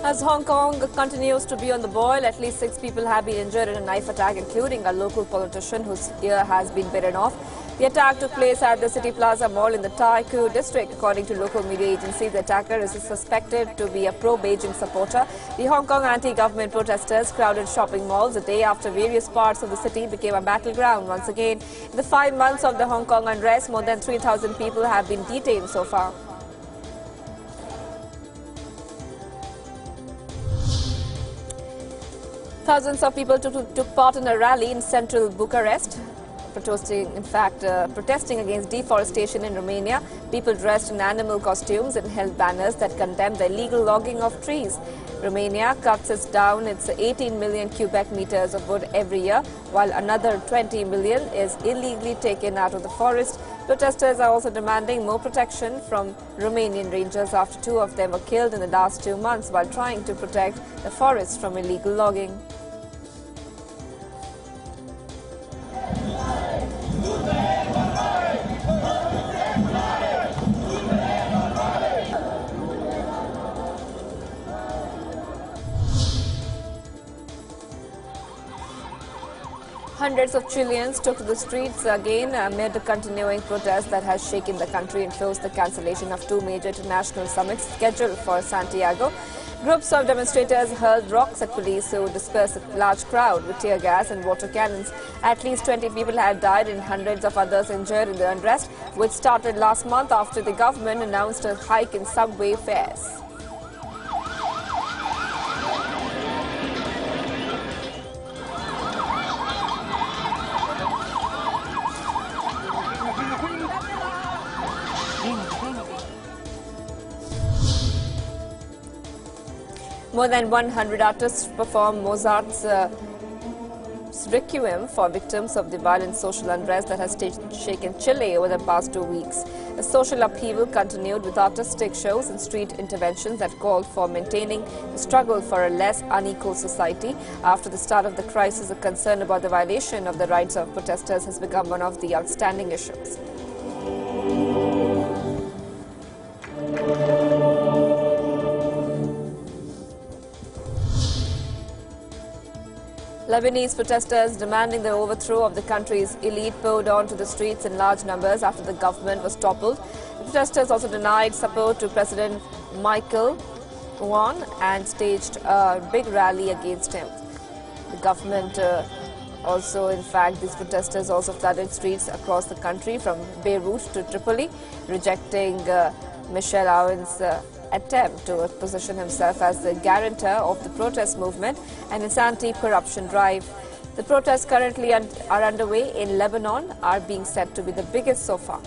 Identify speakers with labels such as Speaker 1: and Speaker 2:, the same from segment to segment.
Speaker 1: As Hong Kong continues to be on the boil, at least 6 people have been injured in a knife attack, including a local politician whose ear has been bitten off. The attack took place at the City Plaza Mall in the Tai Kwu district. According to local media agencies, the attacker is suspected to be a pro-Beijing supporter. The Hong Kong anti-government protesters crowded shopping malls a day after various parts of the city became a battleground once again. In the 5 months of the Hong Kong unrest, more than 3,000 people have been detained so far. Thousands of people took part in a rally in central Bucharest, protesting against deforestation in Romania. People dressed in animal costumes and held banners that condemned the illegal logging of trees. Romania cuts down its 18 million cubic meters of wood every year, while another 20 million is illegally taken out of the forest. Protesters are also demanding more protection from Romanian rangers after 2 of them were killed in the last 2 months while trying to protect the forest from illegal logging. Hundreds of Chileans took to the streets again amid the continuing protest that has shaken the country and forced the cancellation of 2 major international summits scheduled for Santiago. Groups of demonstrators hurled rocks at police who dispersed a large crowd with tear gas and water cannons. At least 20 people have died and hundreds of others injured in the unrest, which started last month after the government announced a hike in subway fares. More than 100 artists performed Mozart's Requiem for victims of the violent social unrest that has shaken Chile over the past 2 weeks. The social upheaval continued with artistic shows and street interventions that called for maintaining the struggle for a less unequal society. After the start of the crisis, a concern about the violation of the rights of protesters has become one of the outstanding issues. Lebanese protesters demanding the overthrow of the country's elite poured onto the streets in large numbers after the government was toppled. The protesters also denied support to President WION and staged a big rally against him. The government these protesters also flooded streets across the country from Beirut to Tripoli, rejecting Michel Aoun's attempt to position himself as the guarantor of the protest movement and its anti-corruption drive. The protests currently are underway in Lebanon are being said to be the biggest so far.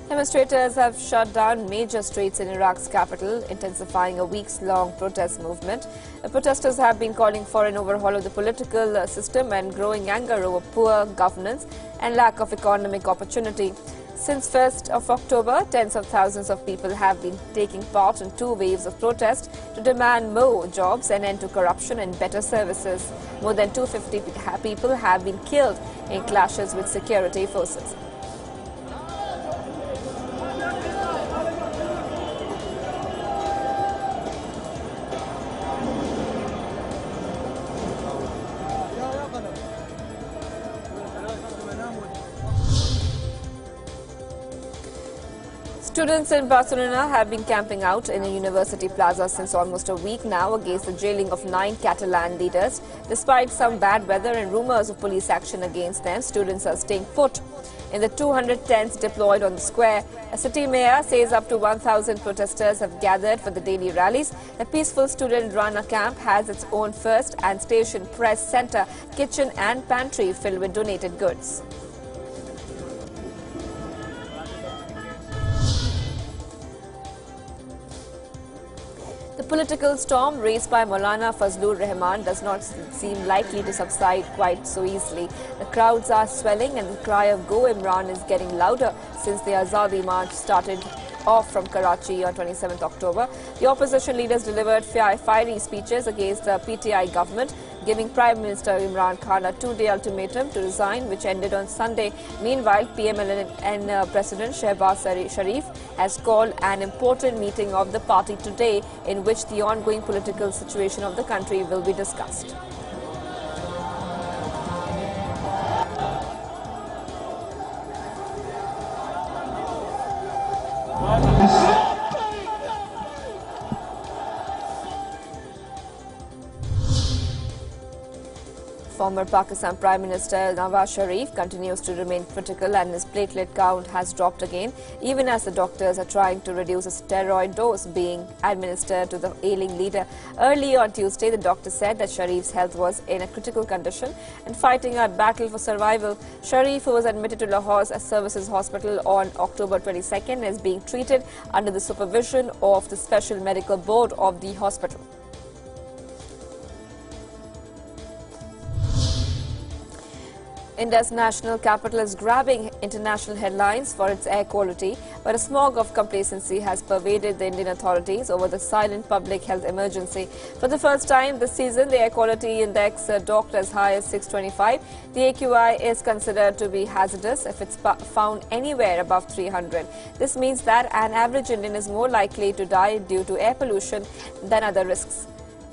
Speaker 1: Demonstrators have shut down major streets in Iraq's capital, intensifying a weeks-long protest movement. The protesters have been calling for an overhaul of the political system and growing anger over poor governance and lack of economic opportunity. Since 1st of October, tens of thousands of people have been taking part in 2 waves of protest to demand more jobs, an end to corruption and better services. More than 250 people have been killed in clashes with security forces. Students in Barcelona have been camping out in a university plaza since almost a week now against the jailing of 9 Catalan leaders. Despite some bad weather and rumors of police action against them, students are staying put in the 200 tents deployed on the square. A city mayor says up to 1,000 protesters have gathered for the daily rallies. The peaceful student-run camp has its own first and station press center, kitchen and pantry filled with donated goods. The political storm raised by Maulana Fazlur Rahman does not seem likely to subside quite so easily. The crowds are swelling and the cry of Go Imran is getting louder since the Azadi March started off from Karachi on 27th October. The opposition leaders delivered fiery speeches against the PTI government. giving Prime Minister Imran Khan a two-day ultimatum to resign, which ended on Sunday. Meanwhile, PMLN President Shehbaz Sharif has called an important meeting of the party today in which the ongoing political situation of the country will be discussed. Former Pakistan Prime Minister NAWAZ Sharif continues to remain critical and his platelet count has dropped again, even as the doctors are trying to reduce a steroid dose being administered to the ailing leader. Early on Tuesday, the doctor said that Sharif's health was in a critical condition and fighting a battle for survival. Sharif, who was admitted to Lahore's Services Hospital on October 22nd, is being treated under the supervision of the Special Medical Board of the hospital. India's national capital is grabbing international headlines for its air quality, but a smog of complacency has pervaded the Indian authorities over the silent public health emergency. For the first time this season, the air quality index docked as high as 625. The AQI is considered to be hazardous if it's found anywhere above 300. This means that an average Indian is more likely to die due to air pollution than other risks.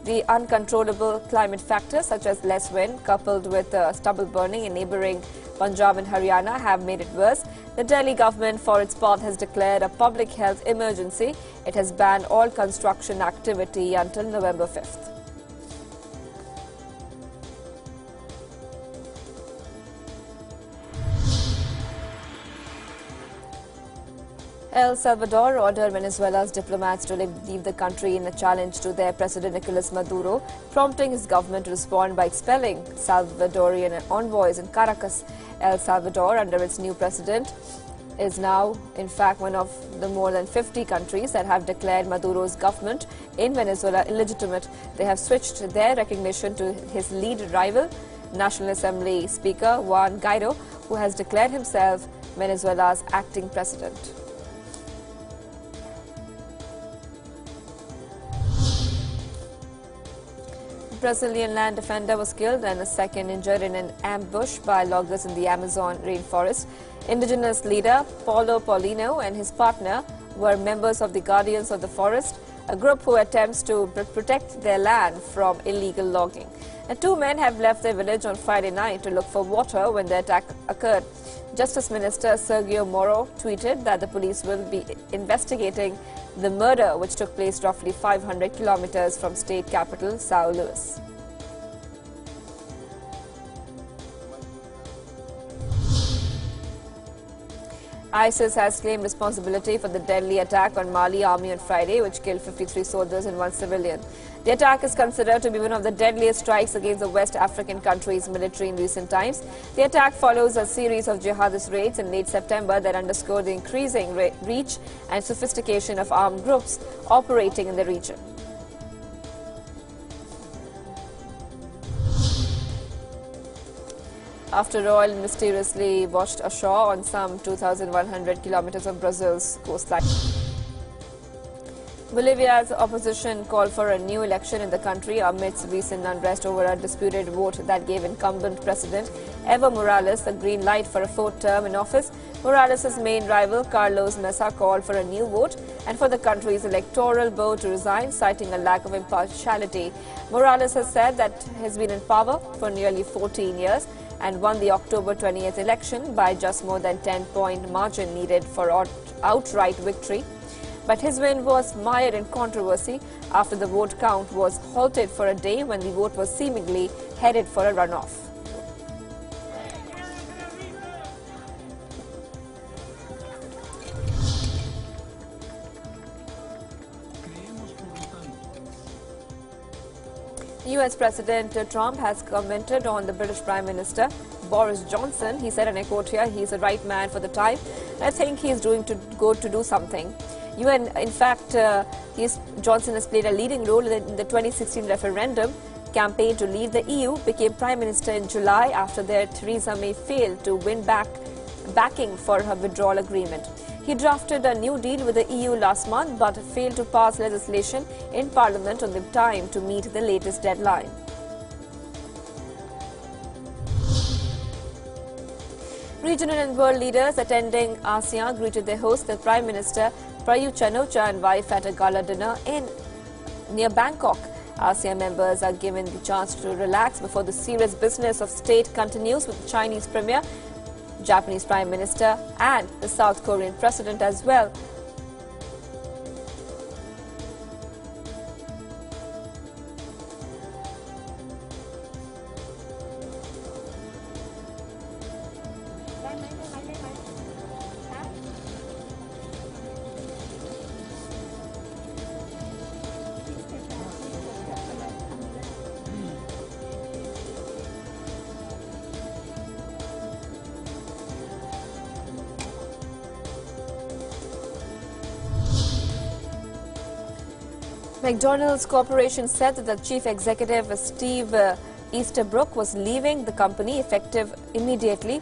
Speaker 1: The uncontrollable climate factors such as less wind coupled with stubble burning in neighbouring Punjab and Haryana have made it worse. The Delhi government for its part has declared a public health emergency. It has banned all construction activity until November 5th. El Salvador ordered Venezuela's diplomats to leave the country in a challenge to their president Nicolas Maduro, prompting his government to respond by expelling Salvadorian envoys in Caracas. El Salvador, under its new president, is now, in fact, one of the more than 50 countries that have declared Maduro's government in Venezuela illegitimate. They have switched their recognition to his lead rival, National Assembly Speaker Juan Guaido, who has declared himself Venezuela's acting president. Brazilian land defender was killed and a second injured in an ambush by loggers in the Amazon rainforest. Indigenous leader Paulo Paulino and his partner were members of the Guardians of the Forest, a group who attempts to protect their land from illegal logging. And two men have left their village on Friday night to look for water when the attack occurred. Justice Minister Sergio Moro tweeted that the police will be investigating the murder, which took place roughly 500 kilometers from state capital São Luís. ISIS has claimed responsibility for the deadly attack on Mali army on Friday, which killed 53 soldiers and one civilian. The attack is considered to be one of the deadliest strikes against the West African country's military in recent times. The attack follows a series of jihadist raids in late September that underscore the increasing reach and sophistication of armed groups operating in the region. After oil mysteriously washed ashore on some 2,100 kilometers of Brazil's coastline. Bolivia's opposition called for a new election in the country amidst recent unrest over a disputed vote that gave incumbent President Evo Morales the green light for a fourth term in office. Morales' main rival, Carlos Mesa, called for a new vote and for the country's electoral board to resign, citing a lack of impartiality. Morales has said that he has been in power for nearly 14 years and won the October 20th election by just more than 10-point margin needed for outright victory. But his win was mired in controversy after the vote count was halted for a day when the vote was seemingly headed for a runoff. US President Trump has commented on the British Prime Minister Boris Johnson. He said, and I quote here, "He's the right man for the time. I think he's doing good to do something." In fact, Johnson has played a leading role in the 2016 referendum campaign to leave the EU, became Prime Minister in July after Theresa May failed to win backing for her withdrawal agreement. He drafted a new deal with the EU last month but failed to pass legislation in Parliament on the time to meet the latest deadline. Regional and world leaders attending ASEAN greeted their host, the Prime Minister Prayut Chan-o-cha and wife at a gala dinner near Bangkok. ASEAN members are given the chance to relax before the serious business of state continues with the Chinese Premier, Japanese Prime Minister and the South Korean President as well. McDonald's Corporation said that the chief executive, Steve Easterbrook, was leaving the company effective immediately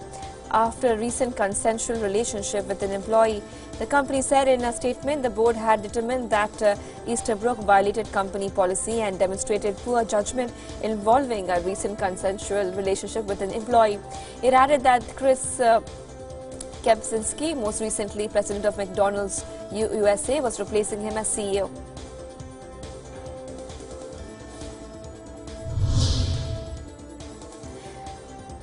Speaker 1: after a recent consensual relationship with an employee. The company said in a statement the board had determined that Easterbrook violated company policy and demonstrated poor judgment involving a recent consensual relationship with an employee. It added that Chris Kempczynski, most recently president of McDonald's USA, was replacing him as CEO.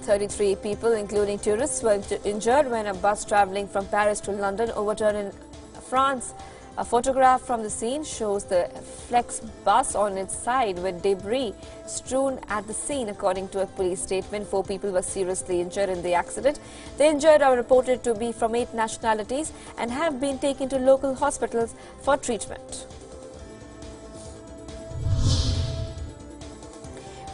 Speaker 1: 33 people, including tourists, were injured when a bus travelling from Paris to London overturned in France. A photograph from the scene shows the Flex bus on its side with debris strewn at the scene. According to a police statement, 4 people were seriously injured in the accident. The injured are reported to be from 8 nationalities and have been taken to local hospitals for treatment.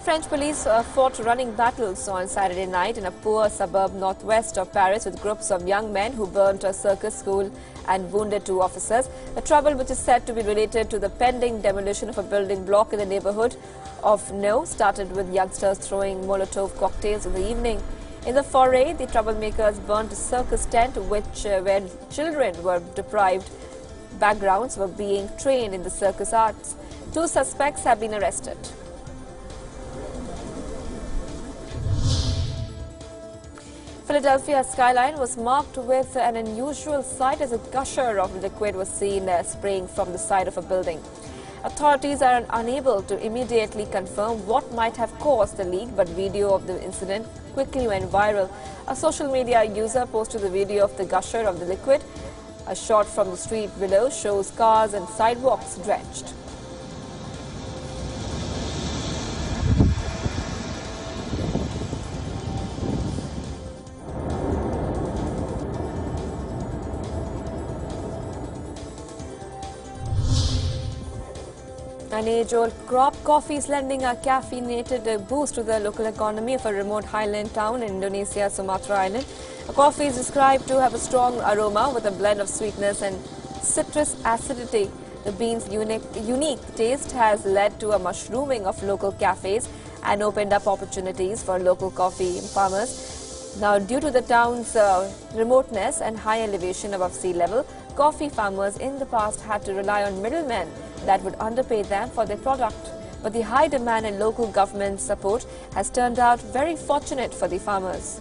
Speaker 1: French police fought running battles on Saturday night in a poor suburb northwest of Paris with groups of young men who burnt a circus school and wounded 2 officers. The trouble, which is said to be related to the pending demolition of a building block in the neighborhood of No, started with youngsters throwing Molotov cocktails in the evening. In the foray, the troublemakers burnt a circus tent where children were deprived backgrounds were being trained in the circus arts. 2 suspects have been arrested. Philadelphia's skyline was marked with an unusual sight as a gusher of liquid was seen spraying from the side of a building. Authorities are unable to immediately confirm what might have caused the leak, but video of the incident quickly went viral. A social media user posted the video of the gusher of the liquid. A shot from the street below shows cars and sidewalks drenched. An age-old crop, coffee is lending a caffeinated boost to the local economy of a remote highland town in Indonesia's Sumatra island. Coffee is described to have a strong aroma with a blend of sweetness and citrus acidity. The bean's unique taste has led to a mushrooming of local cafes and opened up opportunities for local coffee farmers. Now, due to the town's remoteness and high elevation above sea level, coffee farmers in the past had to rely on middlemen that would underpay them for their product. But the high demand and local government support has turned out very fortunate for the farmers.